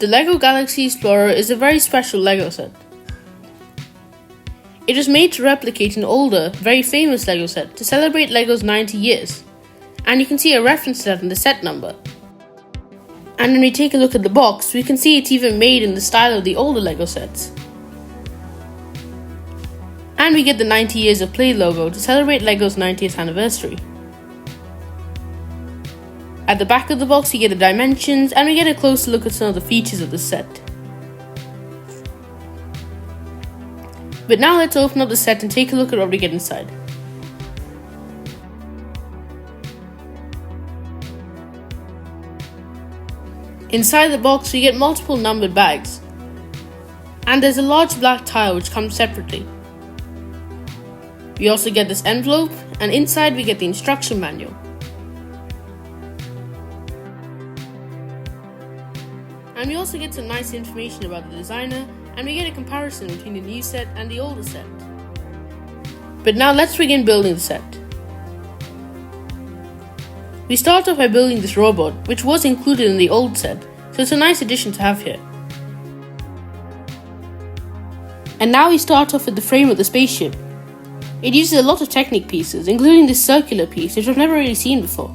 The LEGO Galaxy Explorer is a very special LEGO set. It was made to replicate an older, very famous LEGO set to celebrate LEGO's 90 years, and you can see a reference to that in the set number. And when we take a look at the box, we can see it's even made in the style of the older LEGO sets. And we get the 90 Years of Play logo to celebrate LEGO's 90th anniversary. At the back of the box, we get the dimensions, and we get a closer look at some of the features of the set. But now let's open up the set and take a look at what we get inside. Inside the box, we get multiple numbered bags. And there's a large black tile which comes separately. We also get this envelope, and inside we get the instruction manual. And we also get some nice information about the designer, and we get a comparison between the new set and the older set. But now let's begin building the set. We start off by building this robot, which was included in the old set, so it's a nice addition to have here. And now we start off with the frame of the spaceship. It uses a lot of Technic pieces, including this circular piece, which I've never really seen before.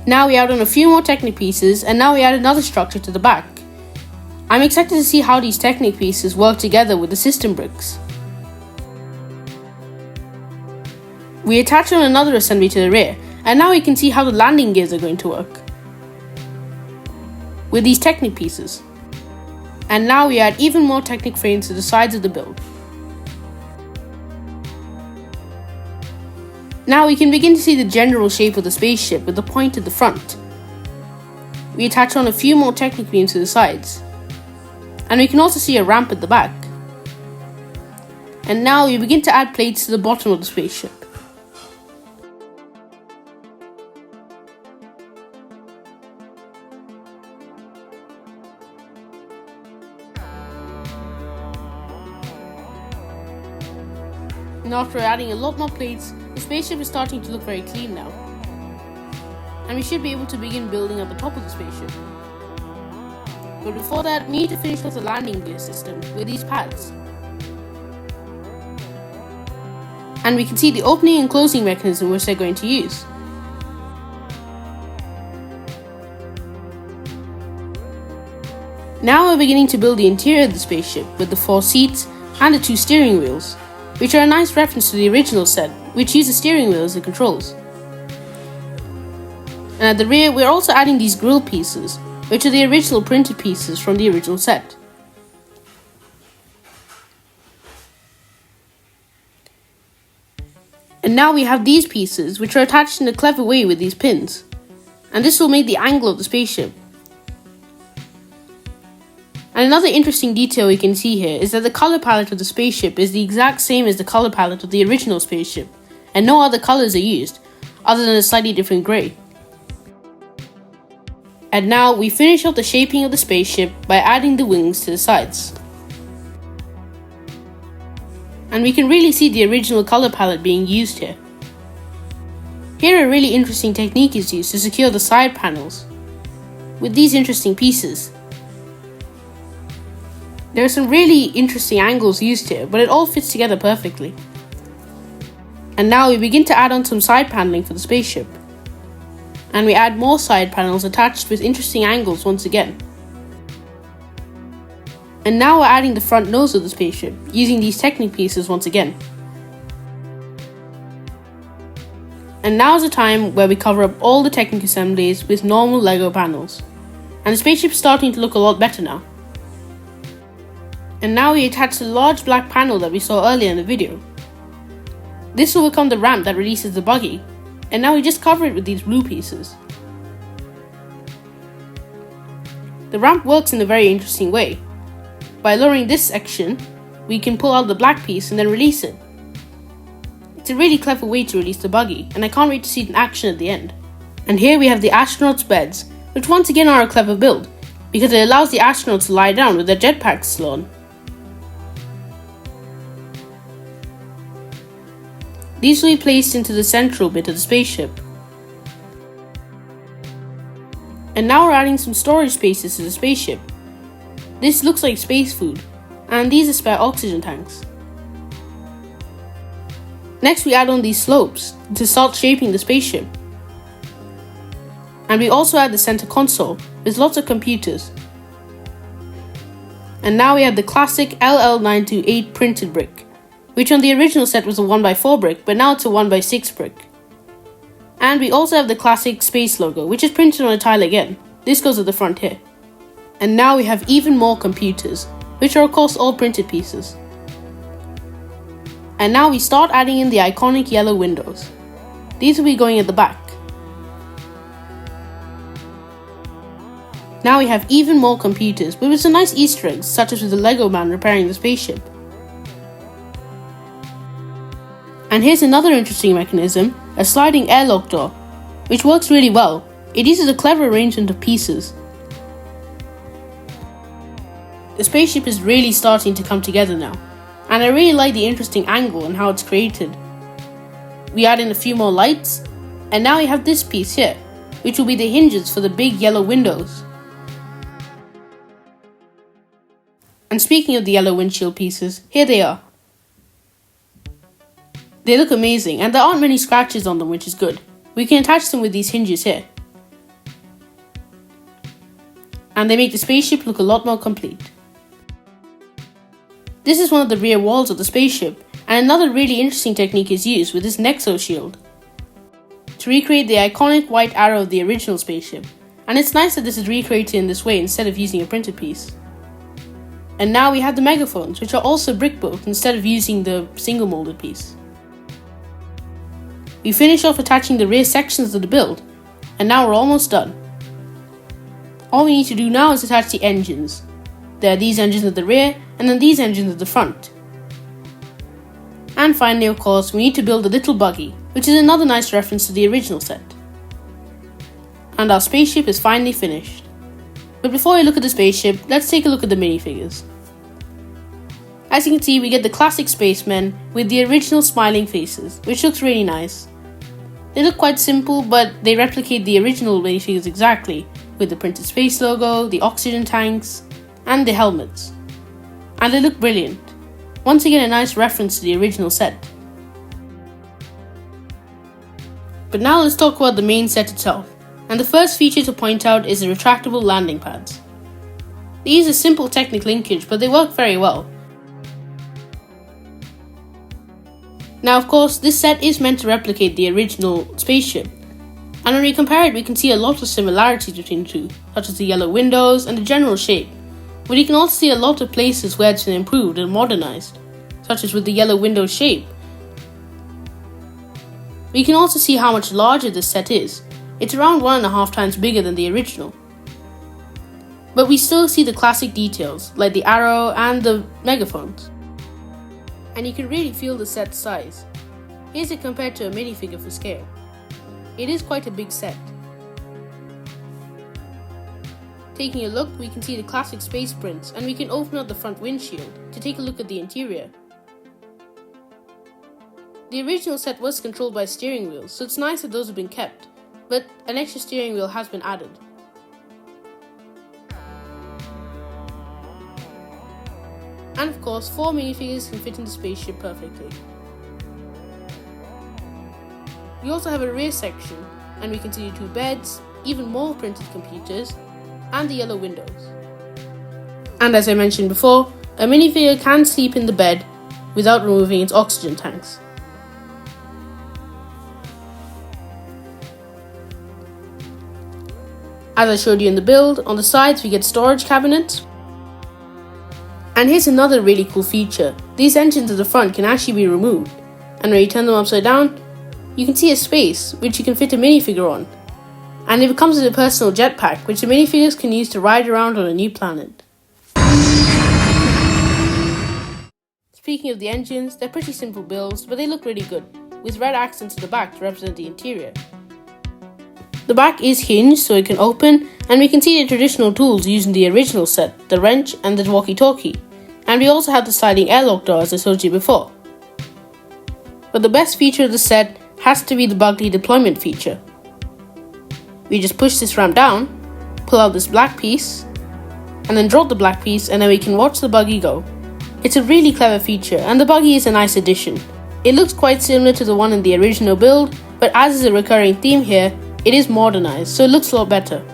Now we add on a few more Technic pieces, and now we add another structure to the back. I'm excited to see how these Technic pieces work together with the system bricks. We attach on another assembly to the rear, and now we can see how the landing gears are going to work with these Technic pieces. And now we add even more Technic frames to the sides of the build. Now we can begin to see the general shape of the spaceship with the point at the front. We attach on a few more Technic beams to the sides. And we can also see a ramp at the back. And now we begin to add plates to the bottom of the spaceship. And after adding a lot more plates, the spaceship is starting to look very clean now. And we should be able to begin building up the top of the spaceship. But before that, we need to finish off the landing gear system with these pads. And we can see the opening and closing mechanism which they're going to use. Now we're beginning to build the interior of the spaceship with the 4 seats and the 2 steering wheels, which are a nice reference to the original set, which uses steering wheel as the controls. And at the rear, we're also adding these grille pieces, which are the original printed pieces from the original set. And now we have these pieces, which are attached in a clever way with these pins. And this will make the angle of the spaceship. And another interesting detail we can see here is that the color palette of the spaceship is the exact same as the color palette of the original spaceship, and no other colors are used, other than a slightly different grey. And now we finish off the shaping of the spaceship by adding the wings to the sides. And we can really see the original color palette being used here. Here a really interesting technique is used to secure the side panels with these interesting pieces. There are some really interesting angles used here, but it all fits together perfectly. And now we begin to add on some side paneling for the spaceship. And we add more side panels attached with interesting angles once again. And now we're adding the front nose of the spaceship, using these Technic pieces once again. And now is the time where we cover up all the Technic assemblies with normal LEGO panels. And the spaceship is starting to look a lot better now. And now we attach the large black panel that we saw earlier in the video. This will become the ramp that releases the buggy, and now we just cover it with these blue pieces. The ramp works in a very interesting way. By lowering this section, we can pull out the black piece and then release it. It's a really clever way to release the buggy, and I can't wait to see it in action at the end. And here we have the astronauts' beds, which once again are a clever build, because it allows the astronauts to lie down with their jetpacks still on. These will be placed into the central bit of the spaceship. And now we're adding some storage spaces to the spaceship. This looks like space food, and these are spare oxygen tanks. Next we add on these slopes to start shaping the spaceship. And we also add the center console with lots of computers. And now we have the classic LL928 printed brick, which on the original set was a 1x4 brick, but now it's a 1x6 brick. And we also have the classic space logo, which is printed on a tile again. This goes at the front here. And now we have even more computers, which are of course all printed pieces. And now we start adding in the iconic yellow windows. These will be going at the back. Now we have even more computers, but with some nice Easter eggs, such as with the Lego man repairing the spaceship. And here's another interesting mechanism, a sliding airlock door, which works really well. It uses a clever arrangement of pieces. The spaceship is really starting to come together now, and I really like the interesting angle and how it's created. We add in a few more lights, and now we have this piece here, which will be the hinges for the big yellow windows. And speaking of the yellow windshield pieces, here they are. They look amazing, and there aren't many scratches on them, which is good. We can attach them with these hinges here. And they make the spaceship look a lot more complete. This is one of the rear walls of the spaceship, and another really interesting technique is used with this Nexo shield to recreate the iconic white arrow of the original spaceship, and it's nice that this is recreated in this way instead of using a printed piece. And now we have the megaphones, which are also brick built instead of using the single molded piece. We finish off attaching the rear sections of the build, and now we're almost done. All we need to do now is attach the engines. There are these engines at the rear, and then these engines at the front. And finally, of course, we need to build a little buggy, which is another nice reference to the original set. And our spaceship is finally finished. But before we look at the spaceship, let's take a look at the minifigures. As you can see, we get the classic spacemen with the original smiling faces, which looks really nice. They look quite simple, but they replicate the original minifigures exactly, with the printed space logo, the oxygen tanks, and the helmets. And they look brilliant. Once again, a nice reference to the original set. But now let's talk about the main set itself. And the first feature to point out is the retractable landing pads. These are simple technical linkage, but they work very well. Now of course, this set is meant to replicate the original spaceship, and when we compare it we can see a lot of similarities between the two, such as the yellow windows and the general shape, but you can also see a lot of places where it's been improved and modernized, such as with the yellow window shape. We can also see how much larger this set is. It's around 1.5 times bigger than the original. But we still see the classic details, like the arrow and the megaphones. And you can really feel the set's size. Here's it compared to a minifigure for scale. It is quite a big set. Taking a look, we can see the classic space prints, and we can open up the front windshield to take a look at the interior. The original set was controlled by steering wheels, so it's nice that those have been kept, but an extra steering wheel has been added. And of course, 4 minifigures can fit in the spaceship perfectly. We also have a rear section, and we can see the 2 beds, even more printed computers, and the yellow windows. And as I mentioned before, a minifigure can sleep in the bed without removing its oxygen tanks. As I showed you in the build, on the sides we get storage cabinets. And here's another really cool feature. These engines at the front can actually be removed, and when you turn them upside down, you can see a space which you can fit a minifigure on. And it comes with a personal jetpack, which the minifigures can use to ride around on a new planet. Speaking of the engines, they're pretty simple builds, but they look really good, with red accents at the back to represent the interior. The back is hinged so it can open, and we can see the traditional tools used in the original set, the wrench and the walkie-talkie. And we also have the sliding airlock door as I showed you before. But the best feature of the set has to be the Bugly deployment feature. We just push this ramp down, pull out this black piece, and then drop the black piece, and then we can watch the buggy go. It's a really clever feature, and the buggy is a nice addition. It looks quite similar to the one in the original build, but as is a recurring theme here, it is modernized, so it looks a lot better.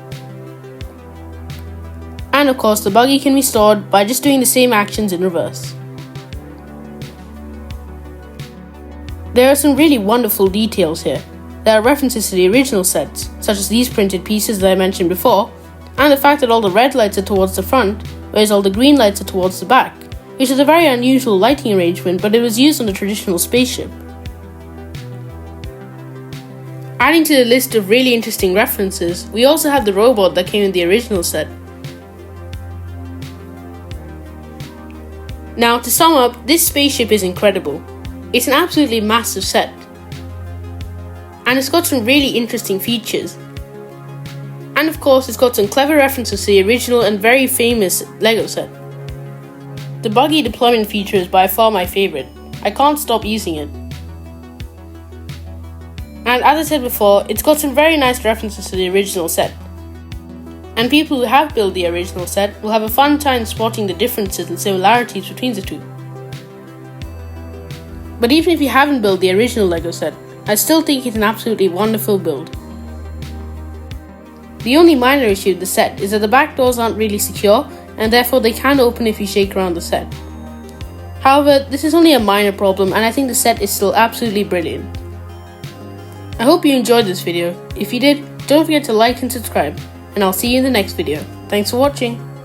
And of course, the buggy can be stored by just doing the same actions in reverse. There are some really wonderful details here. There are references to the original sets, such as these printed pieces that I mentioned before, and the fact that all the red lights are towards the front, whereas all the green lights are towards the back, which is a very unusual lighting arrangement, but it was used on the traditional spaceship. Adding to the list of really interesting references, we also have the robot that came in the original set. Now, to sum up, this spaceship is incredible. It's an absolutely massive set, and it's got some really interesting features. And of course, it's got some clever references to the original and very famous LEGO set. The buggy deployment feature is by far my favourite. I can't stop using it. And as I said before, it's got some very nice references to the original set. And people who have built the original set will have a fun time spotting the differences and similarities between the two. But even if you haven't built the original LEGO set, I still think it's an absolutely wonderful build. The only minor issue with the set is that the back doors aren't really secure, and therefore they can open if you shake around the set. However, this is only a minor problem, and I think the set is still absolutely brilliant. I hope you enjoyed this video. If you did, don't forget to like and subscribe, and I'll see you in the next video. Thanks for watching.